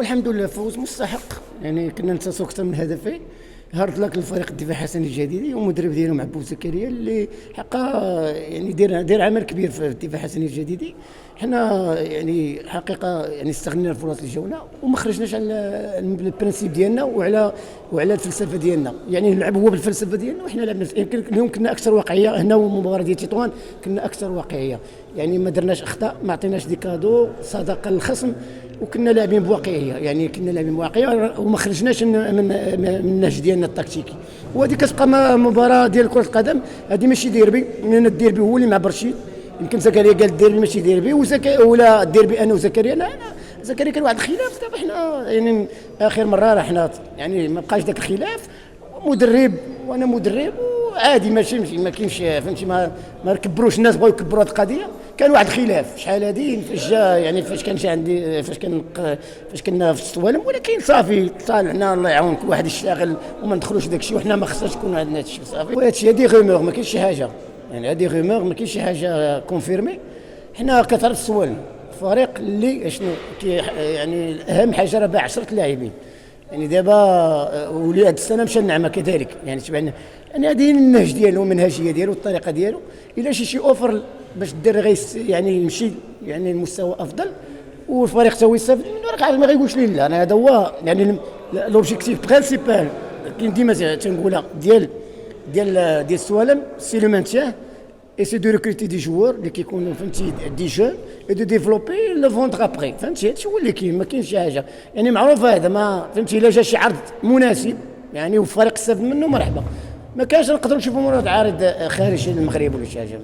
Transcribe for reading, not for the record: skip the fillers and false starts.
والحمد لله فوز مستحق، يعني كنا ننتصروا اكثر من هدفين. هارد لك للفريق الدفاع حسن الجديدي والمدرب ديالهم عبود زكريا اللي حقا يعني دير عمل كبير في الدفاع حسن الجديدي. حنا يعني حقيقه يعني استغلنا الفرص اللي جاونا وما خرجناش على البرانسيب ديالنا وعلى الفلسفه ديالنا، يعني نلعب هو بالفلسفه ديالنا وحنا لعبنا. يمكن اليوم كنا اكثر واقعيه هنا، ومباراه ديال تطوان كنا اكثر واقعيه، يعني ما درناش اخطاء، ما عطيناش دي كادو صداقه للخصم، وكنا لاعبين بواقعيه، يعني كنا لاعبين بواقعيه وما خرجناش من النهج ديالنا التكتيكي. وهذه كتبقى مباراه ديال كره القدم، هذه ماشي ديربي، لان الديربي هو اللي مع برشيد. يمكن زكريا قال الديربي ماشي ديربي، ولا الديربي انا وزكريا. لا زكريا كان واحد الخلاف، دابا حنا يعني اخر مره راه حنا يعني ما بقاش ذاك الخلاف، مدرب وانا مدرب وعادي، ماشي ما كاينش فهمتي، ما كبروش الناس، بغاو يكبروا هذه القضيه. كان واحد الخلاف شحال هذه فاش جا، يعني فاش كان جا عندي، فاش كنا في الصوالم، ولكن صافي صالحنا الله يعاونك، واحد يشتغل وما ندخلوش داك الشيء، وحنا ما خصناش يكون عندنا هذا الشيء صافي. وهذا الشيء هذه غيمور، ما كاينش شي حاجه، يعني هذه غيمور، ما كاينش شي حاجه كونفيرمي. حنا كثر الصوالم فريق اللي شنو يعني اهم حاجه راه باع 10 لاعبين، يعني دابا ولي هذه السنه مشى النعمه كذلك، يعني تبعنا يعني هذه النهج ديالو والمنهجيه ديالو والطريقه ديالو. الا شي اوفر باش الدري يعني يمشي يعني المستوى افضل والفريق تا هو يستافد منه، راه ما غايقولش لي لا. انا هذا هو يعني لوبجيكتيف برينسيبال كاين ديما تنقولها ديال السوالم، سي لو مانتيان et c'est de recruter des joueurs اللي كيكونوا فهمتي دي جون et de développer le vendre après. فهمتي هادشي هو اللي كاين، ما كاينش شي حاجه يعني معروف هذا. ما فهمتي الا جا شي عرض مناسب يعني والفريق استفد منه مرحبا، ما كانش نقدروا نشوفوا مراد عارض خارج المغرب ولا شي حاجه.